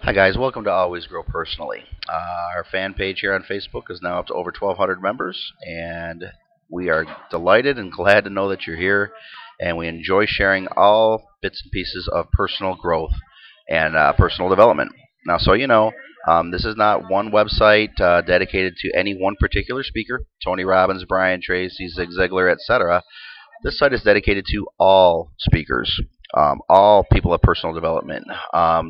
Hi guys, welcome to Always Grow Personally. Our fan page here on Facebook is now up to over 1,200 members, and we are delighted and glad to know that you're here, and we enjoy sharing all bits and pieces of personal growth and personal development. Now, so you know, this is not one website dedicated to any one particular speaker, Tony Robbins, Brian Tracy, Zig Ziglar, etc. This site is dedicated to all speakers, all people of personal development.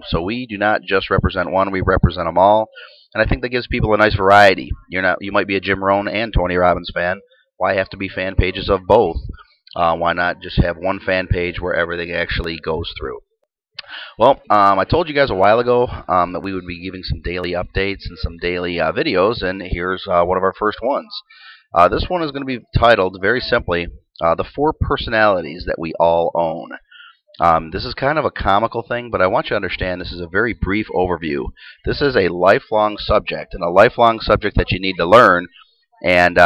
So we do not just represent one; we represent them all, and I think that gives people a nice variety. You might be a Jim Rohn and Tony Robbins fan. Why have to be fan pages of both? Why not just have one fan page where everything actually goes through? Well, I told you guys a while ago that we would be giving some daily updates and some daily videos, and here's one of our first ones. This one is going to be titled, very simply, The Four Personalities That We All Own. This is kind of a comical thing, but I want you to understand this is a very brief overview. This is a lifelong subject, and a lifelong subject that you need to learn and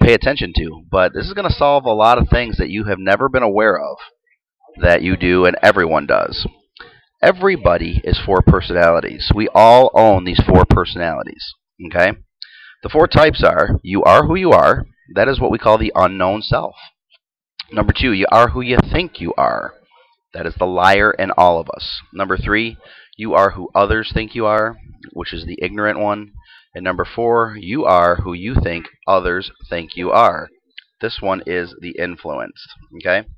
pay attention to. But this is going to solve a lot of things that you have never been aware of that you do and everyone does. Everybody is four personalities. We all own these four personalities. Okay? The four types are: you are who you are. That is what we call the unknown self. Number two, you are who you think you are. That is the liar in all of us. Number three, you are who others think you are, which is the ignorant one. And number four, you are who you think others think you are. This one is the influenced. Okay.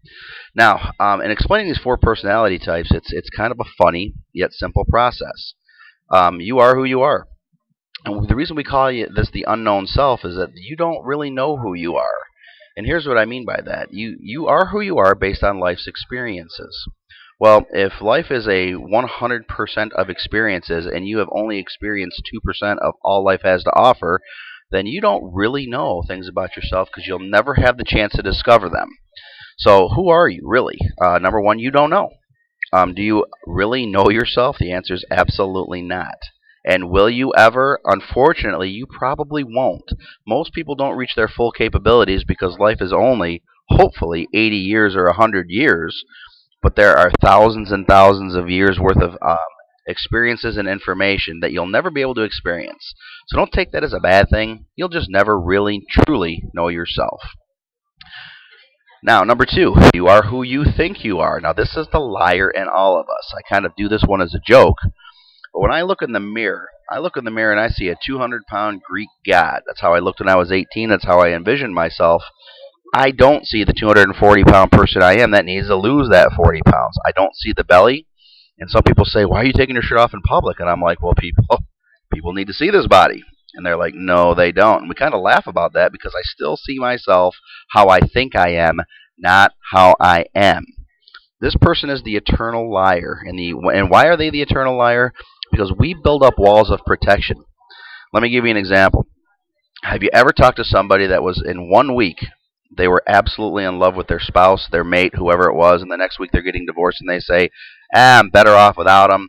Now, in explaining these four personality types, it's kind of a funny yet simple process. You are who you are. And the reason we call this the unknown self is that you don't really know who you are. And here's what I mean by that. You are who you are based on life's experiences. Well, if life is a 100% of experiences and you have only experienced 2% of all life has to offer, then you don't really know things about yourself because you'll never have the chance to discover them. So who are you, really? Number one, you don't know. Do you really know yourself? The answer is absolutely not. And will you ever? Unfortunately, you probably won't. Most people don't reach their full capabilities because life is only, hopefully, 80 years or 100 years, but there are thousands and thousands of years worth of experiences and information that you'll never be able to experience. So don't take that as a bad thing. You'll just never really, truly know yourself. Now, number two, you are who you think you are. Now, this is the liar in all of us. I kind of do this one as a joke. But when I look in the mirror, and I see a 200-pound Greek god. That's how I looked when I was 18. That's how I envisioned myself. I don't see the 240-pound person I am that needs to lose that 40 pounds. I don't see the belly. And some people say, why are you taking your shirt off in public? And I'm like, well, people need to see this body. And they're like, no, they don't. And we kind of laugh about that because I still see myself how I think I am, not how I am. This person is the eternal liar. And why are they the eternal liar? Because we build up walls of protection. Let me give you an example. Have you ever talked to somebody that was in 1 week, they were absolutely in love with their spouse, their mate, whoever it was, and the next week they're getting divorced and they say, I'm better off without them.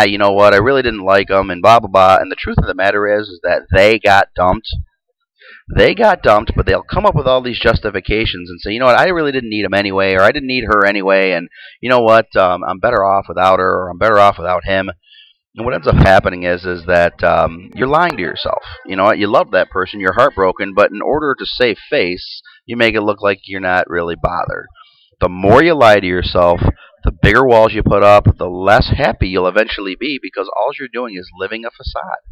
You know what, I really didn't like them, and blah, blah, blah. And the truth of the matter is that they got dumped. They got dumped, but they'll come up with all these justifications and say, you know what, I really didn't need him anyway, or I didn't need her anyway, and you know what, I'm better off without her, or I'm better off without him. And what ends up happening is that you're lying to yourself. You know what? You love that person, you're heartbroken, but in order to save face, you make it look like you're not really bothered. The more you lie to yourself, the bigger walls you put up, the less happy you'll eventually be because all you're doing is living a facade.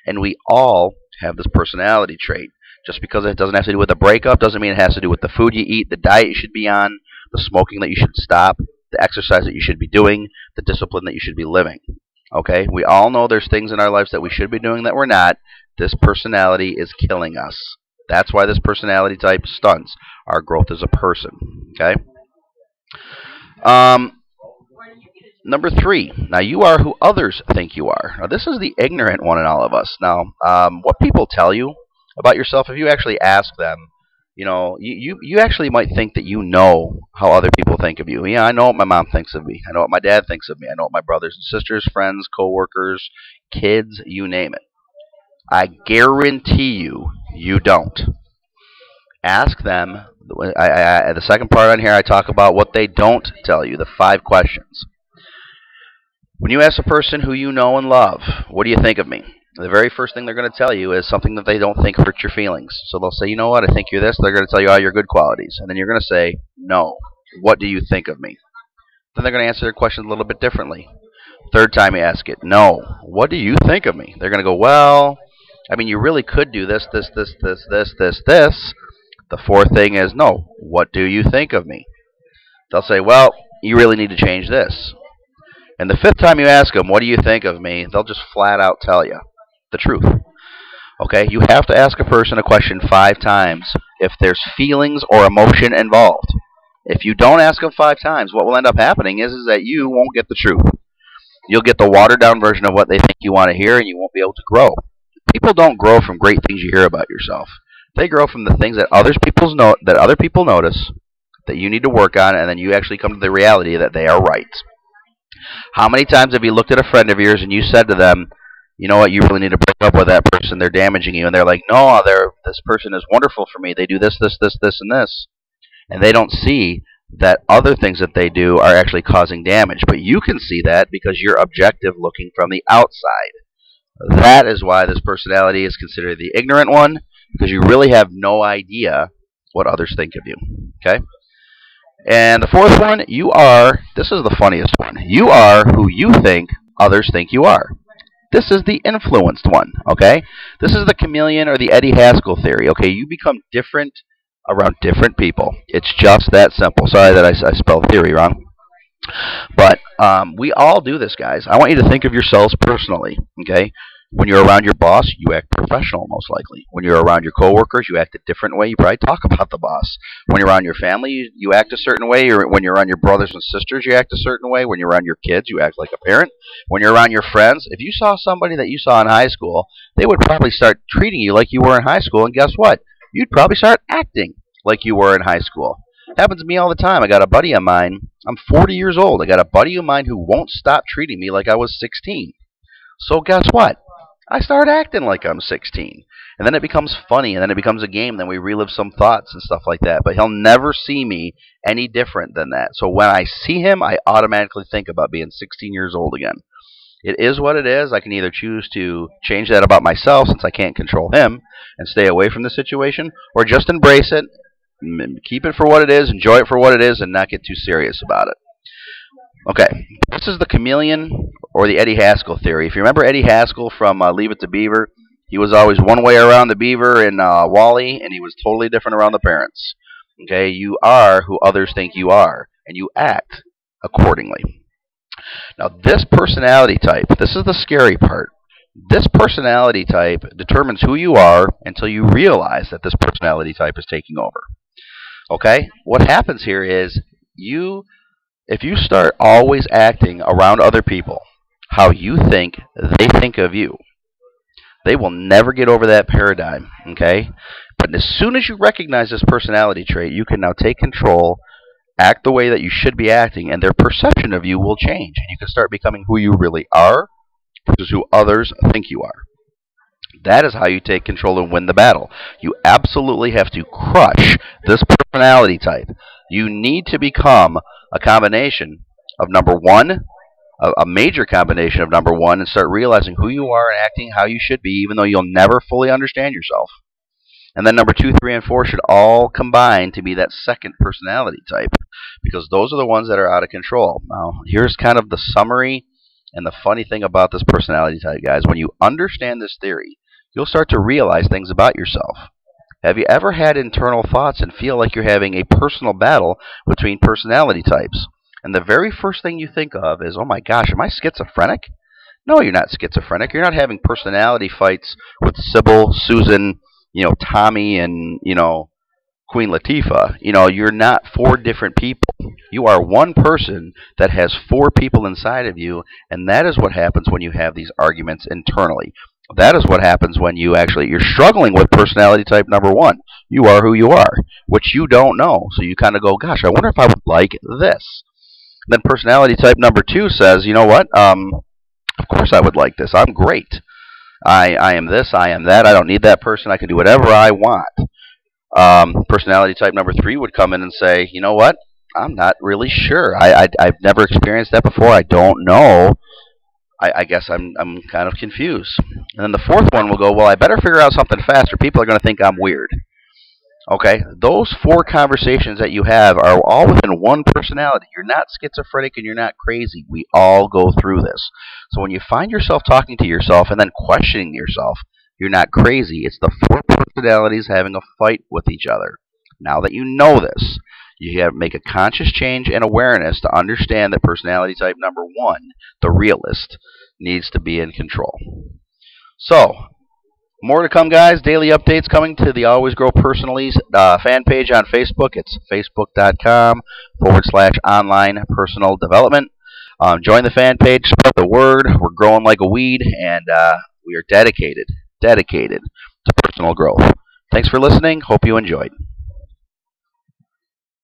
And we all have this personality trait. Just because it doesn't have to do with a breakup doesn't mean it has to do with the food you eat, the diet you should be on, the smoking that you should stop, the exercise that you should be doing, the discipline that you should be living. Okay? We all know there's things in our lives that we should be doing that we're not. This personality is killing us. That's why this personality type stunts our growth as a person. Okay? Number three. Now, you are who others think you are. Now, this is the ignorant one in all of us. Now, what people tell you about yourself, if you actually ask them, you know, you actually might think that you know how other people think of you. Yeah, I know what my mom thinks of me. I know what my dad thinks of me. I know what my brothers and sisters, friends, coworkers, kids, you name it. I guarantee you, you don't. Ask them. The second part on here, I talk about what they don't tell you, the 5 questions. When you ask a person who you know and love, what do you think of me? The very first thing they're going to tell you is something that they don't think hurts your feelings. So they'll say, you know what, I think you're this. They're going to tell you all your good qualities. And then you're going to say, no, what do you think of me? Then they're going to answer their question a little bit differently. Third time you ask it, no, what do you think of me? They're going to go, well, I mean, you really could do this, this, this, this, this, this, this. The fourth thing is, no, what do you think of me? They'll say, well, you really need to change this. And the fifth time you ask them, what do you think of me? They'll just flat out tell you the truth. Okay? You have to ask a person a question 5 times if there's feelings or emotion involved. If you don't ask them 5 times, what will end up happening is that you won't get the truth. You'll get the watered down version of what they think you want to hear, and you won't be able to grow. People don't grow from great things you hear about yourself. They grow from the things that other people notice that you need to work on, and then you actually come to the reality that they are right. How many times have you looked at a friend of yours and you said to them, you know what, you really need to break up with that person, they're damaging you, and they're like, no, this person is wonderful for me, they do this, this, this, this, and this. And they don't see that other things that they do are actually causing damage. But you can see that because you're objective looking from the outside. That is why this personality is considered the ignorant one, because you really have no idea what others think of you. Okay? And the fourth one, this is the funniest one, you are who you think others think you are. This is the influenced one, okay? This is the chameleon or the Eddie Haskell theory, okay? You become different around different people. It's just that simple. Sorry that I spelled theory wrong. But we all do this, guys. I want you to think of yourselves personally, okay? When you're around your boss, you act professional, most likely. When you're around your coworkers, you act a different way. You probably talk about the boss. When you're around your family, you act a certain way. When you're around your brothers and sisters, you act a certain way. When you're around your kids, you act like a parent. When you're around your friends, if you saw somebody that you saw in high school, they would probably start treating you like you were in high school. And guess what? You'd probably start acting like you were in high school. It happens to me all the time. I got a buddy of mine. I'm 40 years old. I got a buddy of mine who won't stop treating me like I was 16. So guess what? I start acting like I'm 16. And then it becomes funny, and then it becomes a game, then we relive some thoughts and stuff like that. But he'll never see me any different than that. So when I see him, I automatically think about being 16 years old again. It is what it is. I can either choose to change that about myself, since I can't control him, and stay away from the situation, or just embrace it, keep it for what it is, enjoy it for what it is, and not get too serious about it. Okay, this is the chameleon or the Eddie Haskell theory. If you remember Eddie Haskell from Leave It to Beaver, he was always one way around the beaver in Wall-E, and he was totally different around the parents. Okay, you are who others think you are, and you act accordingly. Now, this personality type, this is the scary part. This personality type determines who you are until you realize that this personality type is taking over. Okay, what happens here is if you start always acting around other people how you think they think of you, they will never get over that paradigm, okay? But as soon as you recognize this personality trait, you can now take control, act the way that you should be acting, and their perception of you will change. And you can start becoming who you really are versus who others think you are. That is how you take control and win the battle. You absolutely have to crush this personality type. You need to become a combination of number one, a major combination of number one, and start realizing who you are and acting how you should be, even though you'll never fully understand yourself. And then number 2, 3, and 4 should all combine to be that second personality type, because those are the ones that are out of control. Now, here's kind of the summary and the funny thing about this personality type, guys. When you understand this theory, you'll start to realize things about yourself. Have you ever had internal thoughts and feel like you're having a personal battle between personality types? And the very first thing you think of is, oh my gosh, am I schizophrenic? No, you're not schizophrenic. You're not having personality fights with Sybil, Susan, Tommy, and, Queen Latifah. You're not 4 different people. You are one person that has 4 people inside of you, and that is what happens when you have these arguments internally. That is what happens when you're struggling with personality type number 1. You are who you are, which you don't know. So you kind of go, gosh, I wonder if I would like this. Then personality type number 2 says, you know what? Of course I would like this. I'm great. I am this. I am that. I don't need that person. I can do whatever I want. Personality type number 3 would come in and say, you know what? I'm not really sure. I've never experienced that before. I don't know. I guess I'm kind of confused. And then the fourth one will go, well, I better figure out something fast or people are going to think I'm weird. Okay, those four conversations that you have are all within one personality. You're not schizophrenic and you're not crazy. We all go through this. So when you find yourself talking to yourself and then questioning yourself, you're not crazy. It's the four personalities having a fight with each other. Now that you know this, you have to make a conscious change and awareness to understand that personality type number one, the realist, needs to be in control. So, more to come, guys. Daily updates coming to the Always Grow Personalies fan page on Facebook. It's facebook.com/online personal development. Join the fan page, spread the word. We're growing like a weed, and we are dedicated to personal growth. Thanks for listening. Hope you enjoyed.